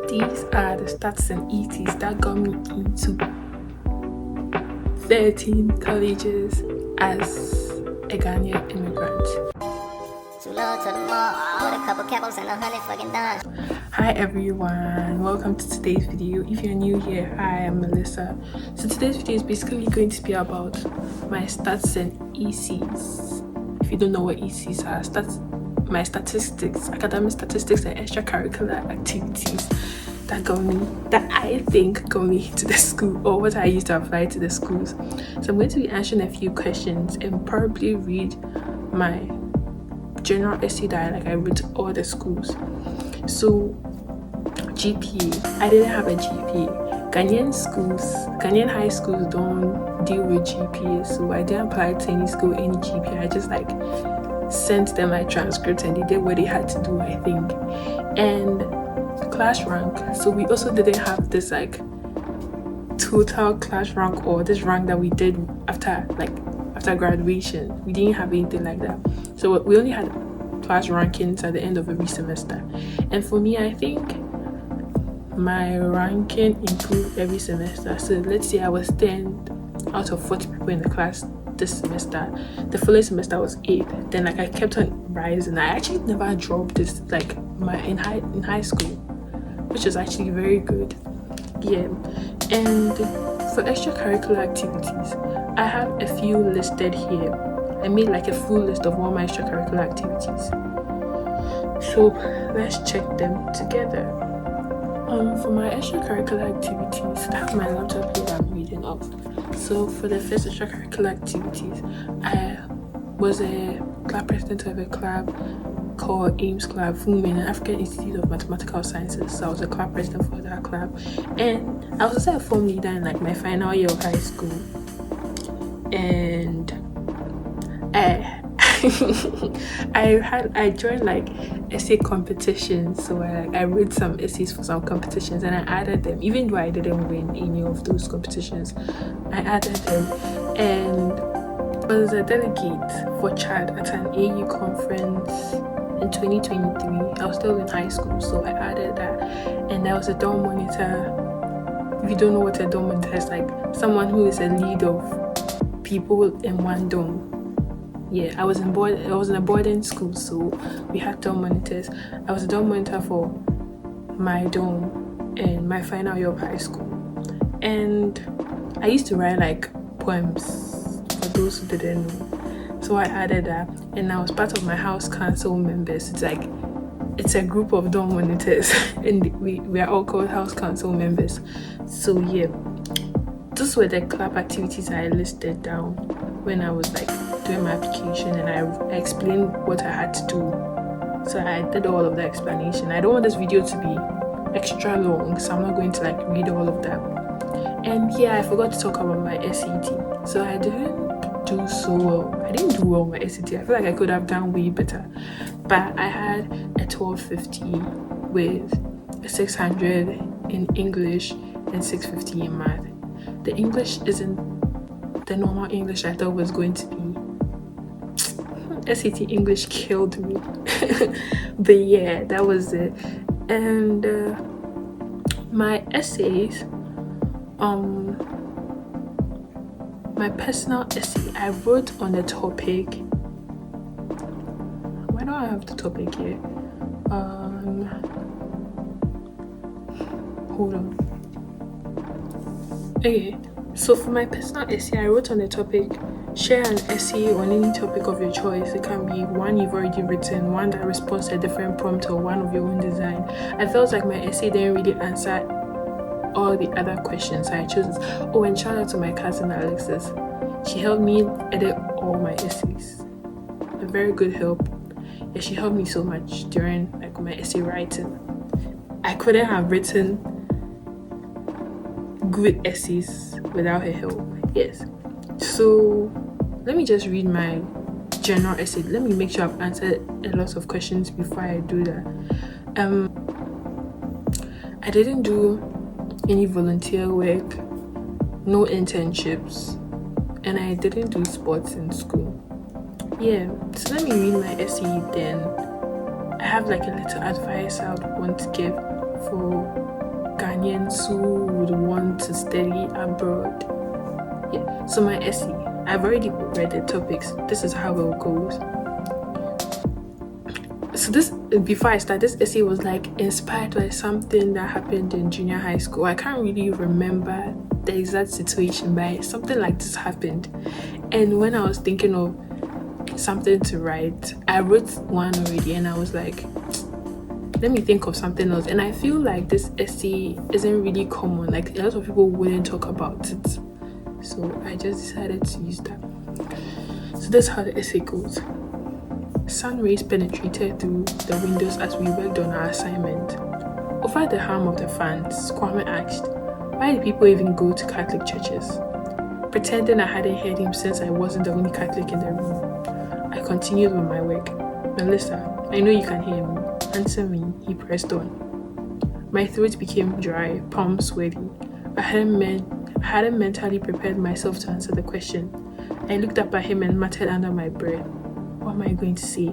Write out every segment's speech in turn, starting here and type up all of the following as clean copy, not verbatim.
These are the stats and ETs that got me into 13 colleges as a Ghanaian immigrant. Hi everyone, welcome to today's video. If you're new here, I am Melissa. So today's video is basically going to be about my stats and ECs. If you don't know what ECs are, my statistics, academic statistics and extracurricular activities that I think got me to the school, or what I used to apply to the schools. So I'm going to be answering a few questions and probably read my general essay that I wrote to all the schools. So GPA, I didn't have a GPA. Ghanaian high schools don't deal with GPA, so I didn't apply to any school, any GPA. I just sent them my transcript and they did what they had to do, I think. And class rank, so we also didn't have this total class rank, or this rank that we did after graduation. We didn't have anything like that. So we only had class rankings at the end of every semester. And for me, I think my ranking improved every semester. So let's say I was 10 out of 40 people in the class this semester. The following semester was 8. Then I kept on rising. I actually never dropped this in high school, which is actually very good. Yeah. And for extracurricular activities, I have a few listed here. I made a full list of all my extracurricular activities. So let's check them together. For my extracurricular activities, I have my laptop here that I'm reading off. So for the first extracurricular activities, I was a club president of a club called AIMS Club, FUMIN, African Institute of Mathematical Sciences. So I was a club president for that club. And I was also a form leader in my final year of high school. And I joined essay competitions. So I wrote some essays for some competitions and I added them, even though I didn't win any of those competitions. I added them, and I was a delegate for Chad at an AU conference in 2023. I was still in high school, so I added that. And there was a dorm monitor. If you don't know what a dorm monitor is, someone who is a lead of people in one dorm. Yeah, I was in a boarding school, so we had dorm monitors. I was a dorm monitor for my dorm in my final year of high school. And I used to write poems, for those who didn't know. So I added that, and I was part of my house council members. It's a group of dorm monitors and we are all called house council members. So yeah, those were the club activities I listed down when I was doing my application, and I explained what I had to do. So I did all of the explanation. I don't want this video to be extra long, so I'm not going to read all of that. And yeah, I forgot to talk about my SET. So I didn't do so well. I didn't do well on my SET. I feel I could have done way better. But I had a 1250 with a 600 in English and 650 in math. The English isn't the normal English I thought was going to be. SET English killed me. But yeah, that was it. And my essays, my personal essay, I wrote on the topic. Why don't I have the topic here? Hold on. Okay, so for my personal essay, I wrote on the topic, share an essay on any topic of your choice. It can be one you've already written, one that responds to a different prompt, or one of your own design. I felt like my essay didn't really answer all the other questions, so I chose this. Oh, and shout out to my cousin Alexis. She helped me edit all my essays. A very good help. Yeah, she helped me so much during my essay writing. I couldn't have written good essays without her help. Yes. So let me just read my general essay. Let me make sure I've answered a lot of questions before I do that. I didn't do any volunteer work, no internships, and I didn't do sports in school. Yeah, so let me read my essay, then I have a little advice I would want to give for Ghanaians who would want to study abroad. Yeah, so my essay, I've already read the topics. This is how it goes. So this, before I start, this essay was like inspired by something that happened in junior high school. I can't really remember the exact situation, but something like this happened. And when I was thinking of something to write, I wrote one already and I was like, let me think of something else. And I feel like this essay isn't really common, like a lot of people wouldn't talk about it, so I just decided to use that. So that's how the essay goes. Sun rays penetrated through the windows as we worked on our assignment. Over the hum of the fans, Kwame asked, why do people even go to Catholic churches? Pretending I hadn't heard him since I wasn't the only Catholic in the room, I continued with my work. Melissa, I know you can hear me. Answer me, he pressed on. My throat became dry, palms sweaty. I hadn't mentally prepared myself to answer the question. I looked up at him and muttered under my breath, what am I going to say?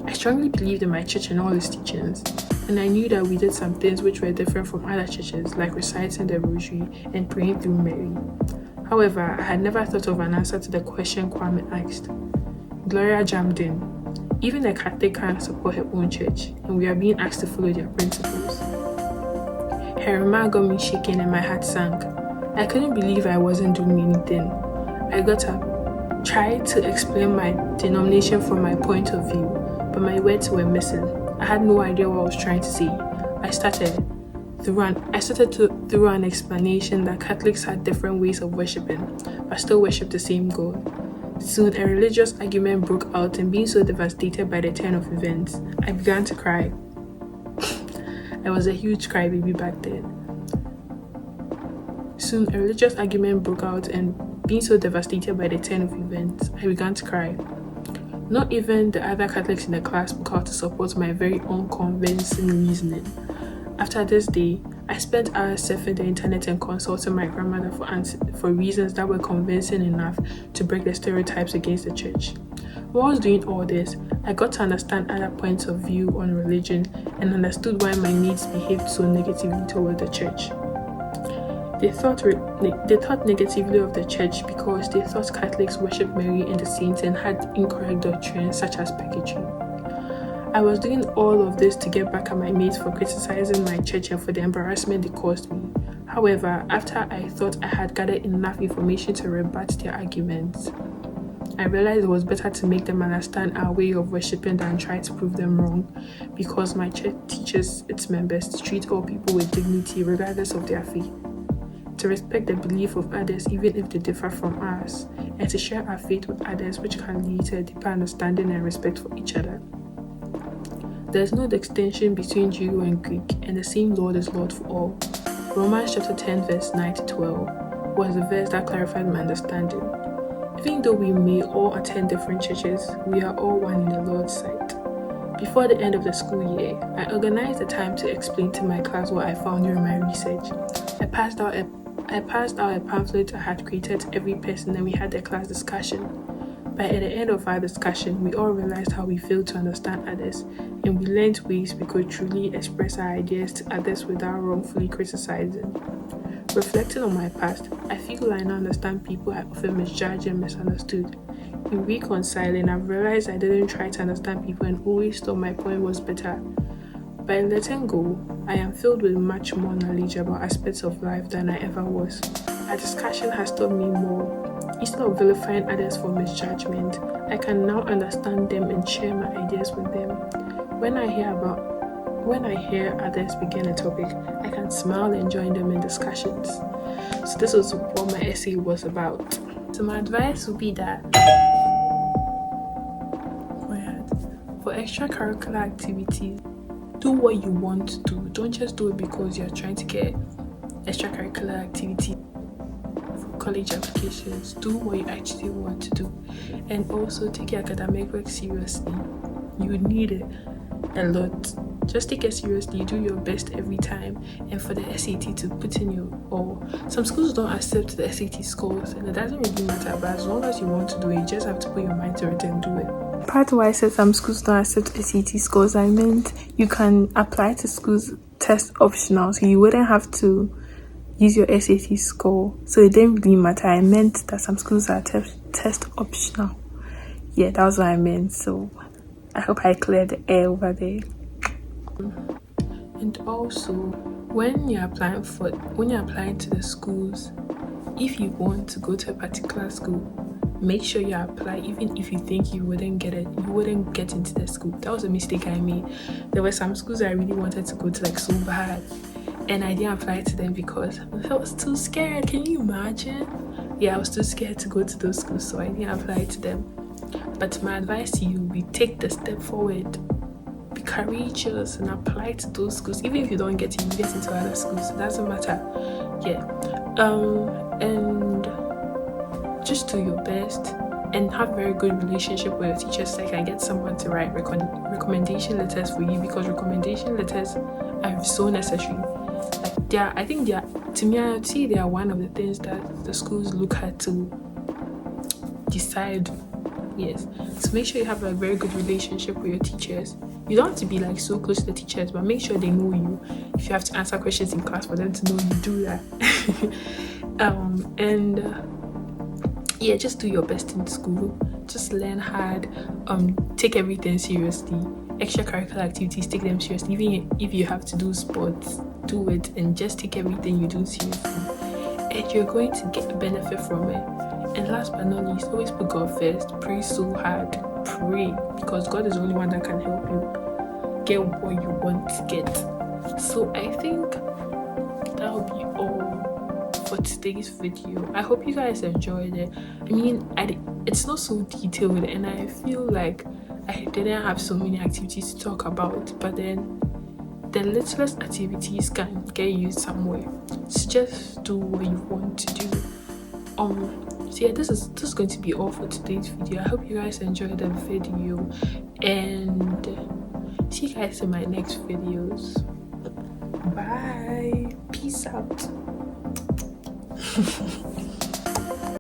I strongly believed in my church and all its teachings, and I knew that we did some things which were different from other churches, like reciting the rosary and praying through Mary. However, I had never thought of an answer to the question Kwame asked. Gloria jammed in. Even a Catholic can't support her own church, and we are being asked to follow their principles. Her remark got me shaking and my heart sank. I couldn't believe I wasn't doing anything. I got up, tried to explain my denomination from my point of view, but my words were missing. I had no idea what I was trying to say. I started through an explanation that Catholics had different ways of worshipping, but still worship the same God. Soon a religious argument broke out, and being so devastated by the turn of events, I began to cry. I was a huge crybaby back then. Soon a religious argument broke out, and being so devastated by the turn of events, I began to cry. Not even the other Catholics in the class spoke out to support my very unconvincing reasoning. After this day, I spent hours surfing the internet and consulting my grandmother for reasons that were convincing enough to break the stereotypes against the church. While I was doing all this, I got to understand other points of view on religion and understood why my mates behaved so negatively toward the church. They thought negatively of the church because they thought Catholics worshipped Mary and the saints and had incorrect doctrines such as purgatory. I was doing all of this to get back at my mates for criticizing my church and for the embarrassment they caused me. However, after I thought I had gathered enough information to rebut their arguments, I realized it was better to make them understand our way of worshipping than try to prove them wrong, because my church teaches its members to treat all people with dignity regardless of their faith, to respect the belief of others even if they differ from ours, and to share our faith with others, which can lead to a deeper understanding and respect for each other. There is no distinction between Jew and Greek, and the same Lord is Lord for all. Romans chapter 10 verse 9 to 12 was the verse that clarified my understanding. Even though we may all attend different churches, we are all one in the Lord's sight. Before the end of the school year, I organized a time to explain to my class what I found during my research. I passed out a pamphlet I had created to every person, and we had a class discussion. But at the end of our discussion, we all realized how we failed to understand others, and we learned ways we could truly express our ideas to others without wrongfully criticizing. Reflecting on my past, I feel I now understand people I often misjudged and misunderstood. In reconciling, I've realized I didn't try to understand people and always thought my point was better. By letting go, I am filled with much more knowledge about aspects of life than I ever was. Our discussion has taught me more. Instead of vilifying others for misjudgment, I can now understand them and share my ideas with them. When I hear others begin a topic, I can smile and join them in discussions. So this was what my essay was about. So my advice would be that for extracurricular activities, do what you want to do. Don't just do it because you're trying to get extracurricular activity for college applications. Do what you actually want to do, and also take your academic work seriously. You need it a lot. Just take it seriously, do your best every time, and for the SAT to put in your all. Some schools don't accept the SAT scores, and it doesn't really matter, but as long as you want to do it, you just have to put your mind to it and do it. Part why I said some schools don't accept SAT scores, I meant you can apply to schools test optional, so you wouldn't have to use your SAT score. So it didn't really matter. I meant that some schools are test optional. Yeah, that was what I meant. So I hope I cleared the air over there. And also, when you're applying to the schools, if you want to go to a particular school, make sure you apply. Even if you think you wouldn't get it, you wouldn't get into the school. That was a mistake I made. There were some schools I really wanted to go to, like so bad, and I didn't apply to them because I was too scared. Can you imagine? Yeah, I was too scared to go to those schools, so I didn't apply to them. But my advice to you, we take the step forward. Be courageous and apply to those schools. Even if you don't get in, you get into other schools. It doesn't matter. Yeah. And just do your best and have very good relationship with your teachers. So I can get someone to write recommendation letters for you, because recommendation letters are so necessary. Like I think to me, I would say they are one of the things that the schools look at to decide. Yes, so make sure you have a very good relationship with your teachers. You don't have to be like so close to the teachers, but make sure they know you. If you have to answer questions in class for them to know you, do that. Yeah, just do your best in school. Just learn hard. Take everything seriously. Extracurricular activities, take them seriously. Even if you have to do sports, do it, and just take everything you do seriously. And you're going to get a benefit from it. And last but not least, always put God first. Pray so hard. Pray, because God is the only one that can help you get what you want to get. So I think that'll be all for today's video. I hope you guys enjoyed it. I mean, it's not so detailed, and I feel like I didn't have so many activities to talk about, but then the littlest activities can get you somewhere. So just do what you want to do. So yeah, this is going to be all for today's video. I hope you guys enjoyed the video, and see you guys in my next videos. Bye. Peace out.